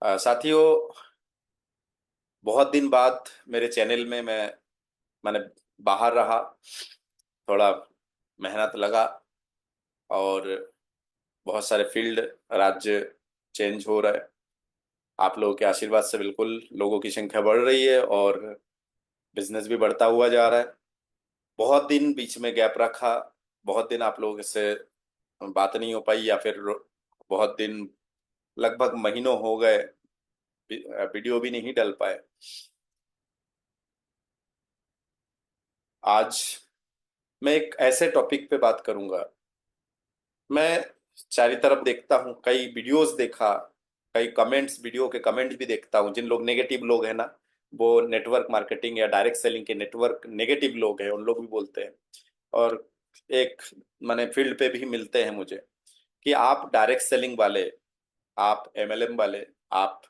साथियों, बहुत दिन बाद मेरे चैनल में मैंने बाहर रहा। थोड़ा मेहनत लगा और बहुत सारे फील्ड, राज्य चेंज हो रहा है। आप लोगों के आशीर्वाद से बिल्कुल लोगों की संख्या बढ़ रही है और बिजनेस भी बढ़ता हुआ जा रहा है। बहुत दिन बीच में गैप रखा, बहुत दिन आप लोगों से बात नहीं हो पाई, या फिर बहुत दिन, लगभग महीनों हो गए, वीडियो भी नहीं डल पाए। आज मैं एक ऐसे टॉपिक पे बात करूंगा। मैं चारी तरफ देखता हूँ, कई वीडियोस देखा, कई कमेंट्स, वीडियो के कमेंट भी देखता हूँ। जिन लोग नेगेटिव लोग हैं ना, वो नेटवर्क मार्केटिंग या डायरेक्ट सेलिंग के नेटवर्क नेगेटिव लोग हैं, उन लोग भी बोलते हैं। और एक माने फील्ड पे भी मिलते हैं मुझे कि आप डायरेक्ट सेलिंग वाले, आप एमएलएम वाले, आप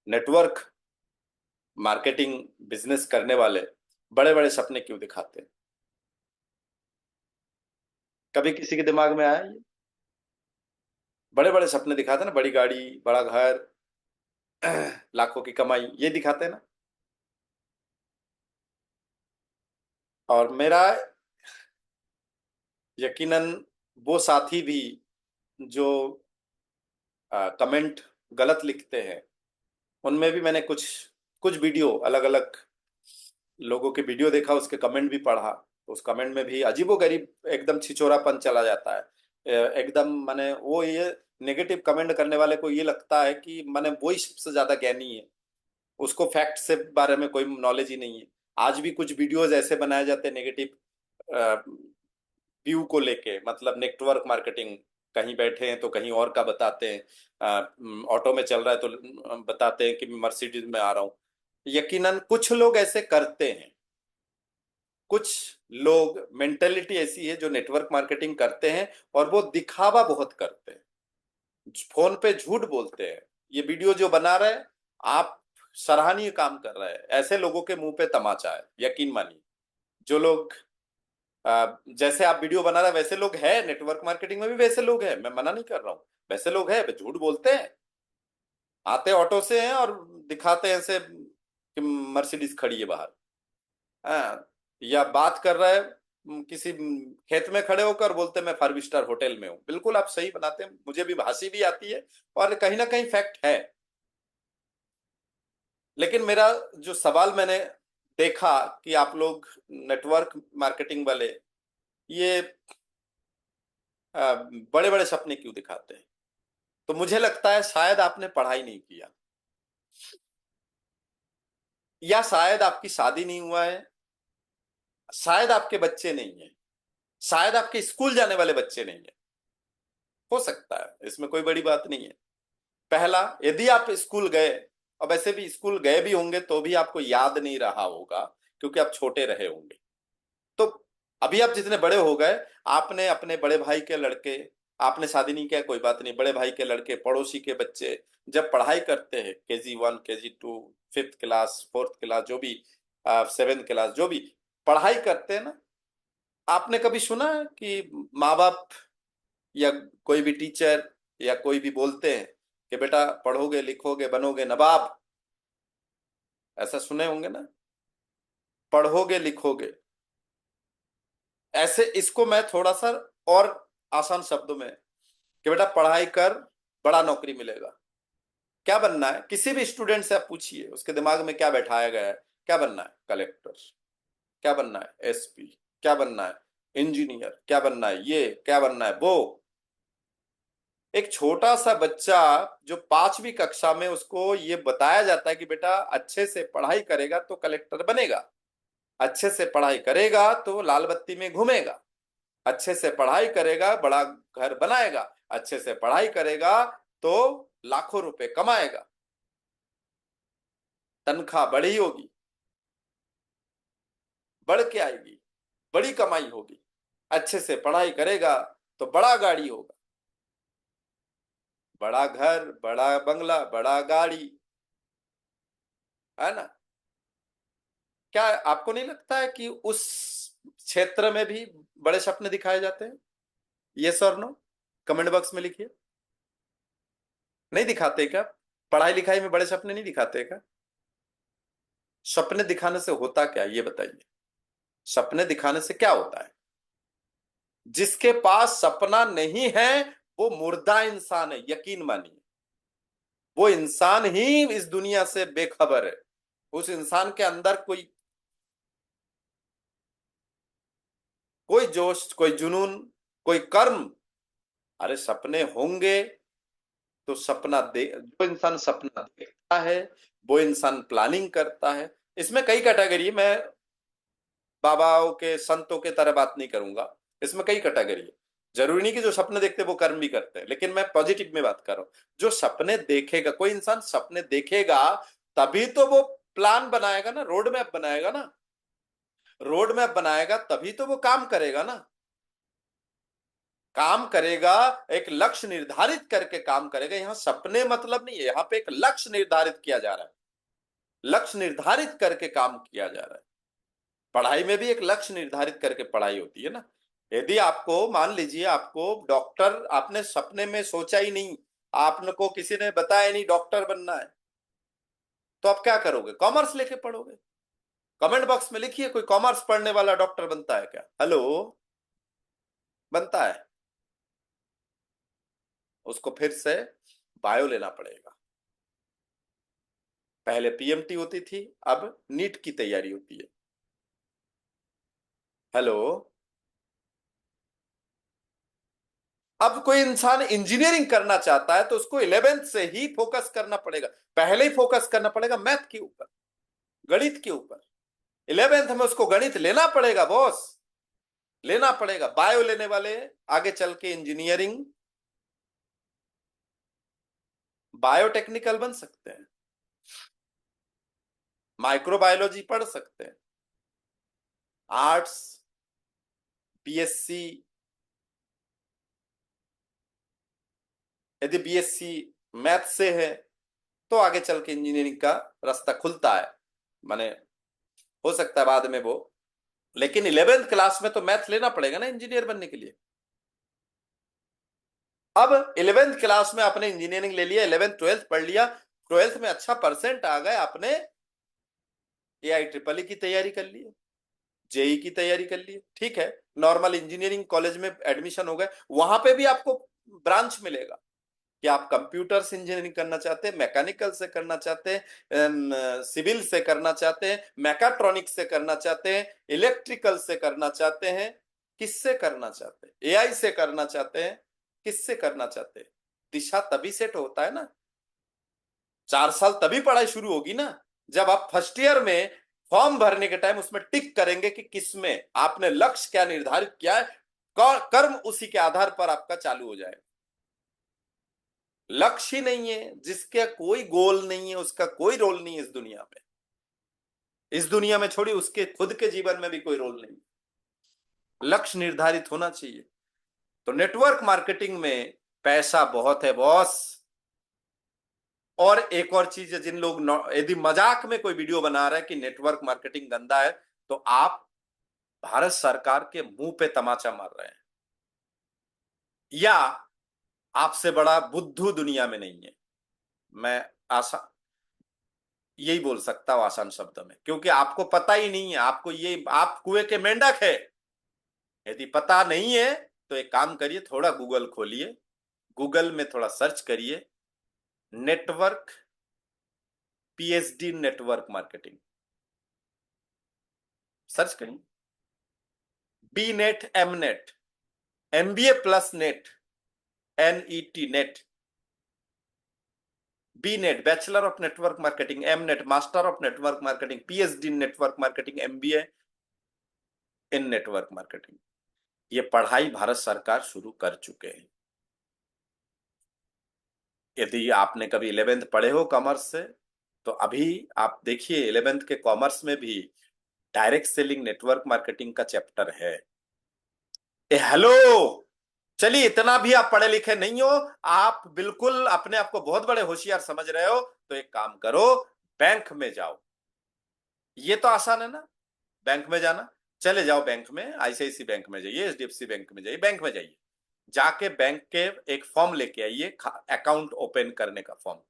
नेटवर्क मार्केटिंग बिजनेस करने वाले बड़े बड़े सपने क्यों दिखाते हैं? कभी किसी के दिमाग में आया ये? बड़े बड़े सपने दिखाते हैं ना, बड़ी गाड़ी, बड़ा घर, लाखों की कमाई, ये दिखाते हैं ना। और मेरा यकीनन वो साथी भी जो कमेंट गलत लिखते हैं, उनमें भी मैंने कुछ कुछ वीडियो, अलग अलग लोगों के वीडियो देखा, उसके कमेंट भी पढ़ा। तो उस कमेंट में भी अजीबोगरीब एकदम छिछोरापन चला जाता है। एकदम माने वो ये नेगेटिव कमेंट करने वाले को ये लगता है कि माने वही सबसे ज्यादा ज्ञानी है, उसको फैक्ट से बारे में कोई नॉलेज ही नहीं है। आज भी कुछ वीडियोस ऐसे बनाए जाते हैं नेगेटिव व्यू को लेके, मतलब नेटवर्क मार्केटिंग, कहीं बैठे हैं तो कहीं और का बताते हैं, ऑटो में चल रहा है तो बताते हैं कि मर्सिडीज में आ रहा हूँ। यकीनन कुछ लोग ऐसे करते हैं, कुछ लोग मेंटेलिटी ऐसी है जो नेटवर्क मार्केटिंग करते हैं और वो दिखावा बहुत करते हैं, फोन पे झूठ बोलते हैं। ये वीडियो जो बना रहे हैं आप, सराहनीय काम कर रहे हैं। ऐसे लोगों के मुंह पे तमाचा है, यकीन मानिए। जो लोग जैसे आप वीडियो बना रहे हैं वैसे लोग हैं, नेटवर्क मार्केटिंग में भी वैसे लोग हैं, मैं मना नहीं कर रहा हूँ। वैसे लोग हैं, वे झूठ बोलते हैं। आते ऑटो से हैं और दिखाते हैं ऐसे कि मर्सिडीज खड़ी है बाहर। हाँ, या बात कर रहा है किसी खेत में खड़े होकर, बोलते हैं मैं 5 स्टार होटल में हूँ। बिल्कुल आप सही बनाते हैं, मुझे भी हंसी भी आती है और कहीं ना कहीं फैक्ट है। लेकिन मेरा जो सवाल मैंने देखा कि आप लोग नेटवर्क मार्केटिंग वाले ये बड़े बड़े सपने क्यों दिखाते हैं, तो मुझे लगता है शायद आपने पढ़ाई नहीं किया, या शायद आपकी शादी नहीं हुआ है, शायद आपके बच्चे नहीं है, शायद आपके स्कूल जाने वाले बच्चे नहीं है। हो सकता है, इसमें कोई बड़ी बात नहीं है। पहला, यदि आप स्कूल गए, और वैसे भी स्कूल गए भी होंगे तो भी आपको याद नहीं रहा होगा, क्योंकि आप छोटे रहे होंगे। तो अभी आप जितने बड़े हो गए, आपने अपने बड़े भाई के लड़के, आपने शादी नहीं किया कोई बात नहीं, बड़े भाई के लड़के, पड़ोसी के बच्चे जब पढ़ाई करते हैं, KG 1, KG 2, 5th class, 4th class, जो भी 7th क्लास, जो भी पढ़ाई करते हैं ना, आपने कभी सुना है कि माँ बाप या कोई भी टीचर या कोई भी बोलते हैं कि बेटा पढ़ोगे लिखोगे बनोगे नवाब? ऐसा सुने होंगे ना, पढ़ोगे लिखोगे। ऐसे इसको मैं थोड़ा सा और आसान शब्दों में, कि बेटा पढ़ाई कर, बड़ा नौकरी मिलेगा। क्या बनना है? किसी भी स्टूडेंट से आप पूछिए, उसके दिमाग में क्या बैठाया गया है? क्या बनना है? कलेक्टर। क्या बनना है? SP। क्या बनना है? इंजीनियर। क्या बनना है? ये क्या बनना है? वो। एक छोटा सा बच्चा जो 5वीं कक्षा में, उसको ये बताया जाता है कि बेटा अच्छे से पढ़ाई करेगा तो कलेक्टर बनेगा, अच्छे से पढ़ाई करेगा तो लाल बत्ती में घूमेगा, अच्छे से पढ़ाई करेगा बड़ा घर बनाएगा, अच्छे से पढ़ाई करेगा तो लाखों रुपए कमाएगा, तनख्वाह बड़ी होगी, बढ़ के आएगी, बड़ी कमाई होगी। अच्छे से पढ़ाई करेगा तो बड़ा गाड़ी होगा, बड़ा घर, बड़ा बंगला, बड़ा गाड़ी, है ना? क्या आपको नहीं लगता है कि उस क्षेत्र में भी बड़े सपने दिखाए जाते हैं? यस और नो, कमेंट बॉक्स में लिखिए। नहीं दिखाते क्या? पढ़ाई लिखाई में बड़े सपने नहीं दिखाते क्या? सपने दिखाने से होता क्या, ये बताइए। सपने दिखाने से क्या होता है? जिसके पास सपना नहीं है वो मुर्दा इंसान है, यकीन मानिए। वो इंसान ही इस दुनिया से बेखबर है। उस इंसान के अंदर कोई कोई जोश, कोई जुनून, कोई कर्म। अरे सपने होंगे तो सपना दे, जो इंसान सपना देखता है वो इंसान प्लानिंग करता है। इसमें कई कैटेगरी, मैं बाबाओं के संतों के तरह बात नहीं करूंगा। इसमें कई कैटेगरी है। जरूरी नहीं कि जो सपने देखते हैं वो कर्म भी करते हैं, लेकिन मैं पॉजिटिव में बात कर रहा हूं। जो सपने देखेगा, कोई इंसान सपने देखेगा तभी तो वो प्लान बनाएगा ना, रोड मैप बनाएगा ना। रोड मैप बनाएगा तभी तो वो काम करेगा ना। काम करेगा, एक लक्ष्य निर्धारित करके काम करेगा। यहां सपने मतलब नहीं है, यहां पे एक लक्ष्य निर्धारित किया जा रहा है। लक्ष्य निर्धारित करके काम किया जा रहा है। पढ़ाई में भी एक लक्ष्य निर्धारित करके पढ़ाई होती है ना। यदि आपको, मान लीजिए आपको डॉक्टर, आपने सपने में सोचा ही नहीं, आपको किसी ने बताया नहीं डॉक्टर बनना है, तो आप क्या करोगे? कॉमर्स लेके पढ़ोगे। कमेंट बॉक्स में लिखिए, कोई कॉमर्स पढ़ने वाला डॉक्टर बनता है क्या? हेलो, बनता है? उसको फिर से बायो लेना पड़ेगा। पहले पीएमटी होती थी, अब नीट की तैयारी होती है। हेलो। अब कोई इंसान इंजीनियरिंग करना चाहता है तो उसको 11th से ही फोकस करना पड़ेगा। पहले ही फोकस करना पड़ेगा मैथ के ऊपर, गणित के ऊपर। 11th में उसको गणित लेना पड़ेगा बॉस, लेना पड़ेगा। बायो लेने वाले आगे चल के इंजीनियरिंग, बायोटेक्निकल बन सकते हैं, माइक्रोबायोलॉजी पढ़ सकते हैं, आर्ट्स, बीएससी। यदि बीएससी मैथ से है तो आगे चल के इंजीनियरिंग का रास्ता खुलता है। माने हो सकता है बाद में वो, लेकिन 11th क्लास में तो मैथ लेना पड़ेगा ना इंजीनियर बनने के लिए। अब 11th क्लास में आपने इंजीनियरिंग ले लिया, 11th 12th पढ़ लिया, 12th में अच्छा परसेंट आ गए, आपने एआई ट्रिपल ई की तैयारी कर ली, जेई की तैयारी कर ली, ठीक है। नॉर्मल इंजीनियरिंग कॉलेज में एडमिशन हो गए, वहां पे भी आपको ब्रांच मिलेगा कि आप कंप्यूटर से इंजीनियरिंग करना चाहते हैं, मैकेनिकल से करना चाहते हैं, सिविल से करना चाहते हैं, मैकाट्रॉनिक्स से करना चाहते हैं, इलेक्ट्रिकल से करना चाहते हैं, किससे करना चाहते हैं, एआई से करना चाहते हैं, किससे करना चाहते हैं। दिशा तभी सेट होता है ना, 4 साल तभी पढ़ाई शुरू होगी ना, जब आप फर्स्ट ईयर में फॉर्म भरने के टाइम उसमें टिक करेंगे कि किसमें आपने लक्ष्य क्या निर्धारित किया है, कर्म उसी के आधार पर आपका चालू हो जाएगा। लक्ष्य ही नहीं है, जिसका कोई गोल नहीं है, उसका कोई रोल नहीं है इस दुनिया में। इस दुनिया में छोड़ी, उसके खुद के जीवन में भी कोई रोल नहीं। लक्ष्य निर्धारित होना चाहिए। तो नेटवर्क मार्केटिंग में पैसा बहुत है बॉस। और एक और चीज है, जिन लोग यदि मजाक में कोई वीडियो बना रहा है कि नेटवर्क मार्केटिंग गंदा है, तो आप भारत सरकार के मुंह पे तमाचा मार रहे हैं, या आपसे बड़ा बुद्धू दुनिया में नहीं है। मैं आशा यही बोल सकता हूं आसान शब्दों में, क्योंकि आपको पता ही नहीं है। आपको ये, आप कुएं के मेंढक है। यदि पता नहीं है तो एक काम करिए, थोड़ा गूगल खोलिए, गूगल में थोड़ा सर्च करिए, network, PhD network marketing search करिए। B net, M net, MBA plus net, NET net, B net bachelor of network marketing, M net master of network marketing, PhD network marketing, MBA in network marketing. ये पढ़ाई भारत सरकार शुरू कर चुके हैं। यदि आपने कभी 11th पढ़े हो कॉमर्स से, तो अभी आप देखिए 11th के कॉमर्स में भी डायरेक्ट सेलिंग नेटवर्क मार्केटिंग का चैप्टर है। हेलो, चलिए इतना भी आप पढ़े लिखे नहीं हो, आप बिल्कुल अपने आप को बहुत बड़े होशियार समझ रहे हो, तो एक काम करो, बैंक में जाओ। ये तो आसान है ना, बैंक में जाना। चले जाओ बैंक में, आईसीआईसी बैंक में जाइए, एचडीएफसी बैंक में जाइए, बैंक में जाइए, जाके बैंक के एक फॉर्म लेके आइए, अकाउंट ओपन करने का फॉर्म।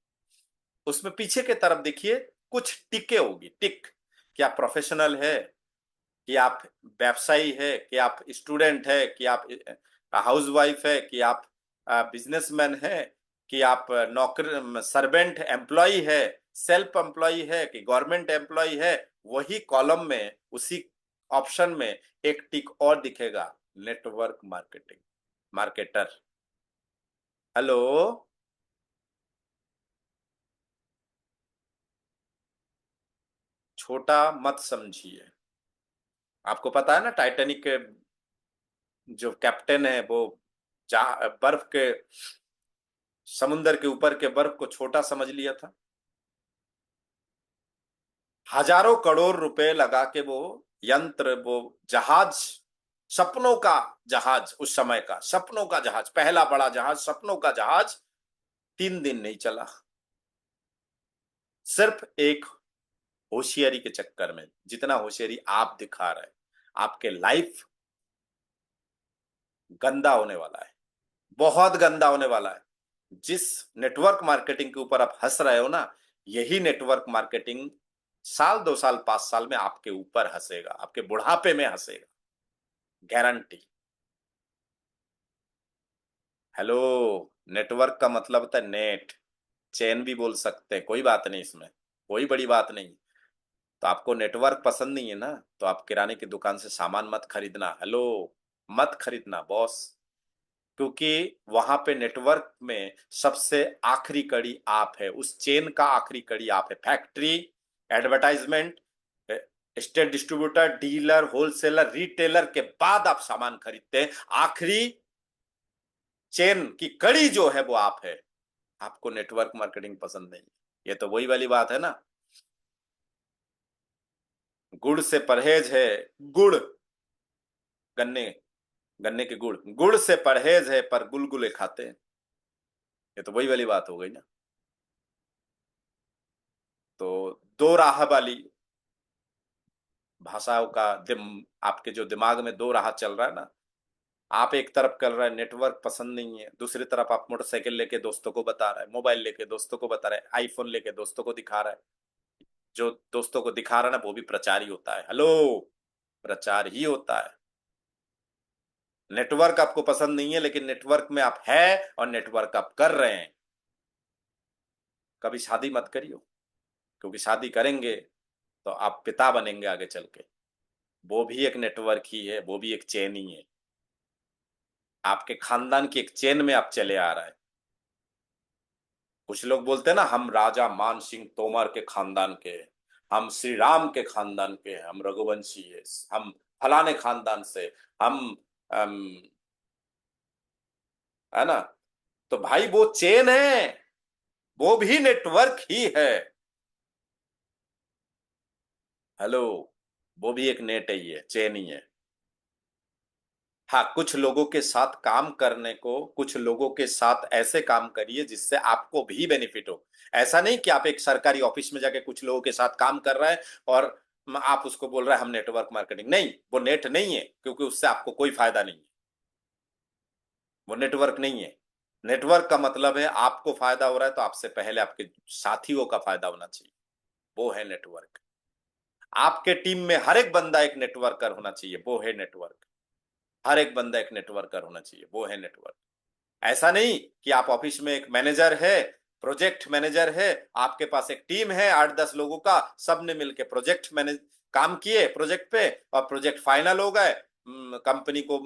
उसमें पीछे के तरफ देखिए कुछ टिके होगी, टिक। कि आप प्रोफेशनल है, कि आप व्यवसायी है, कि आप स्टूडेंट है, कि आप हाउसवाइफ है, कि आप बिजनेसमैन है, कि आप नौकर सर्वेंट एम्प्लॉय है, सेल्फ एम्प्लॉय है, कि गवर्नमेंट एम्प्लॉय है। वही कॉलम में, उसी ऑप्शन में एक टिक और दिखेगा, नेटवर्क मार्केटिंग, मार्केटर। हेलो। छोटा मत समझिए। आपको पता है ना, टाइटैनिक के जो कैप्टन है वो बर्फ के, समुंदर के ऊपर के बर्फ को छोटा समझ लिया था। हजारों करोड़ रुपए लगा के वो यंत्र, वो जहाज, सपनों का जहाज, उस समय का सपनों का जहाज, पहला बड़ा जहाज, सपनों का जहाज 3 दिन नहीं चला। सिर्फ एक होशियारी के चक्कर में। जितना होशियारी आप दिखा रहे हैं, आपके लाइफ गंदा होने वाला है, बहुत गंदा होने वाला है। जिस नेटवर्क मार्केटिंग के ऊपर आप हंस रहे हो ना, यही नेटवर्क मार्केटिंग साल 2 साल 5 साल में आपके ऊपर हंसेगा, आपके बुढ़ापे में हंसेगा, गारंटी। हेलो। नेटवर्क का मतलब होता है नेट, चैन भी बोल सकते हैं, कोई बात नहीं इसमें, कोई बड़ी बात नहीं। तो आपको नेटवर्क पसंद नहीं है ना, तो आप किराने की दुकान से सामान मत खरीदना। हेलो, मत खरीदना बॉस। क्योंकि वहां पे नेटवर्क में सबसे आखिरी कड़ी आप है, उस चेन का आखिरी कड़ी आप है। Factory, advertisement, state distributor, dealer, wholesaler, retailer के बाद आप सामान खरीदते हैं। आखिरी चेन की कड़ी जो है वो आप है। आपको नेटवर्क मार्केटिंग पसंद नहीं। ये तो वही वाली बात है ना, गुड़ से परहेज है। गुड़, गन्ने, गन्ने के गुड़, गुड़ से परहेज है पर गुलगुले खाते हैं। ये तो वही वाली बात हो गई ना। तो दो राह वाली भाषाओं का आपके जो दिमाग में दो राह चल रहा है ना। आप एक तरफ कर रहे हैं नेटवर्क पसंद नहीं है, दूसरी तरफ आप मोटरसाइकिल लेके दोस्तों को बता रहे हैं, मोबाइल लेके दोस्तों को बता रहे हैं, आईफोन लेके दोस्तों को दिखा रहा है। जो दोस्तों को दिखा रहा है ना, वो भी प्रचार ही होता है। हेलो, प्रचार ही होता है। नेटवर्क आपको पसंद नहीं है, लेकिन नेटवर्क में आप है और नेटवर्क आप कर रहे हैं। कभी शादी मत करियो, क्योंकि शादी करेंगे तो आप पिता बनेंगे आगे चल के। वो भी एक नेटवर्क ही है, वो भी एक चेन ही है। आपके खानदान की एक चेन में आप चले आ रहा है। कुछ लोग बोलते हैं ना, हम राजा मान सिंह तोमर के खानदान के हैं, हम श्री राम के खानदान के हैं, हम रघुवंशी है, हम फलाने खानदान से, हम अम, है ना। तो भाई वो चेन है, वो भी नेटवर्क ही है। हेलो, वो भी एक नेट ही है, चेन ही है। हाँ, कुछ लोगों के साथ काम करने को, कुछ लोगों के साथ ऐसे काम करिए जिससे आपको भी बेनिफिट हो। ऐसा नहीं कि आप एक सरकारी ऑफिस में जाके कुछ लोगों के साथ काम कर रहे हैं और आप उसको बोल रहे हैं हम नेटवर्क मार्केटिंग। नहीं, वो नेट नहीं है, क्योंकि उससे आपको कोई फायदा नहीं है। वो नेटवर्क नहीं है। नेटवर्क का मतलब है आपको फायदा हो रहा है तो आपसे पहले आपके साथियों का फायदा होना चाहिए। वो है नेटवर्क। आपके टीम में हर एक बंदा एक नेटवर्कर होना चाहिए, वो है नेटवर्क। हर एक बंदा एक नेटवर्कर होना चाहिए, वो है नेटवर्क। ऐसा नहीं कि आप ऑफिस में एक मैनेजर है, प्रोजेक्ट मैनेजर है, आपके पास एक टीम है 8-10 लोगों का, सबने मिलकर प्रोजेक्ट मैनेज काम किए प्रोजेक्ट पे, और प्रोजेक्ट फाइनल हो गए। कंपनी को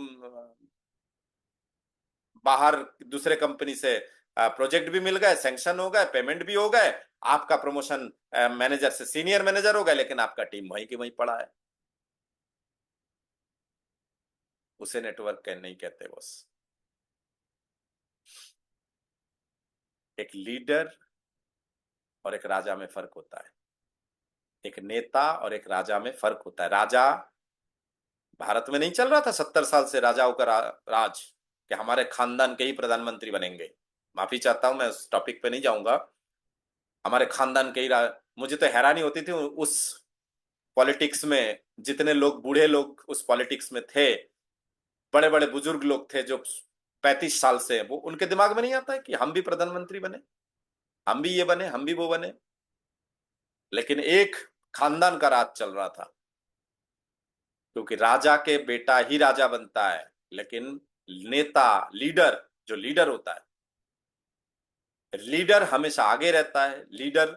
बाहर दूसरे कंपनी से प्रोजेक्ट भी मिल गए, सैंक्शन हो गए, पेमेंट भी हो गए, आपका प्रमोशन मैनेजर से सीनियर मैनेजर हो गया, लेकिन आपका टीम वहीं की वहीं पड़ा है। उसे नेटवर्क नहीं कहते बस। एक लीडर और एक राजा में फर्क होता है। एक नेता और एक राजा में फर्क होता है। राजा, भारत में नहीं चल रहा था 70 साल से राजाओं का राज, कि हमारे खानदान के ही प्रधानमंत्री बनेंगे। माफी चाहता हूं, मैं उस टॉपिक पे नहीं जाऊंगा। हमारे खानदान के ही मुझे तो हैरानी होती थी उस पॉलिटिक्स में, जितने लोग बूढ़े लोग उस पॉलिटिक्स में थे, बड़े बड़े बुजुर्ग लोग थे जो 35 साल से, वो उनके दिमाग में नहीं आता है कि हम भी प्रधानमंत्री बने। हम भी ये बने, हम भी वो बने, लेकिन एक खानदान का राज चल रहा था, क्योंकि राजा के बेटा ही राजा बनता है, लेकिन नेता, लीडर, जो लीडर होता है, लीडर हमेशा आगे रहता है। लीडर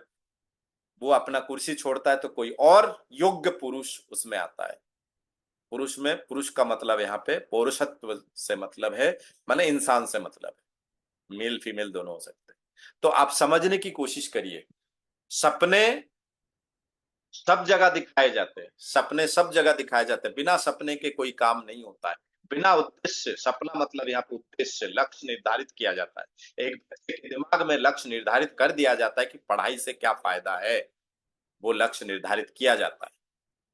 वो अपना कुर्सी छोड़ता है तो कोई और योग्य पुरुष उसमें आता है। पुरुष में, पुरुष का मतलब यहाँ पे पौरुषत्व से मतलब है, माने इंसान से मतलब है, मेल फीमेल दोनों हो सकते हैं। तो आप समझने की कोशिश करिए, सपने सब जगह दिखाए जाते हैं, सपने सब जगह दिखाए जाते हैं, बिना सपने के कोई काम नहीं होता है। बिना उद्देश्य, सपना मतलब यहाँ पे उद्देश्य, लक्ष्य निर्धारित किया जाता है। एक बच्चे के दिमाग में लक्ष्य निर्धारित कर दिया जाता है कि पढ़ाई से क्या फायदा है, वो लक्ष्य निर्धारित किया जाता है।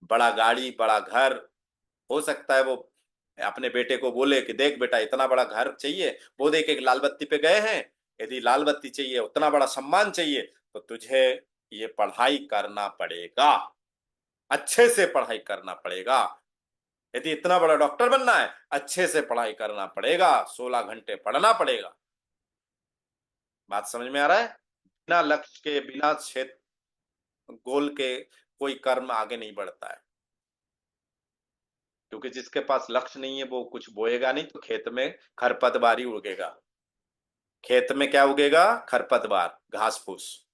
बड़ा गाड़ी, बड़ा घर, हो सकता है वो अपने बेटे को बोले कि देख बेटा इतना बड़ा घर चाहिए, वो देख एक लाल बत्ती पे गए हैं, यदि लाल बत्ती चाहिए, उतना बड़ा सम्मान चाहिए, तो तुझे ये पढ़ाई करना पड़ेगा, अच्छे से पढ़ाई करना पड़ेगा। यदि इतना बड़ा डॉक्टर बनना है, अच्छे से पढ़ाई करना पड़ेगा, 16 घंटे पढ़ना पड़ेगा। बात समझ में आ रहा है? बिना लक्ष्य के, बिना क्षेत्र गोल के कोई कर्म आगे नहीं बढ़ता है, क्योंकि जिसके पास लक्ष्य नहीं है वो कुछ बोएगा नहीं, तो खेत में खरपतवार ही उगेगा। खेत में क्या उगेगा? खरपतवार, घास फूस।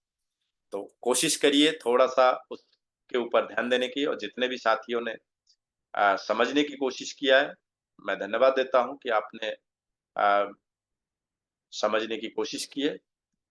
तो कोशिश करिए थोड़ा सा उसके ऊपर ध्यान देने की, और जितने भी साथियों ने समझने की कोशिश किया है, मैं धन्यवाद देता हूं कि आपने समझने की कोशिश की है।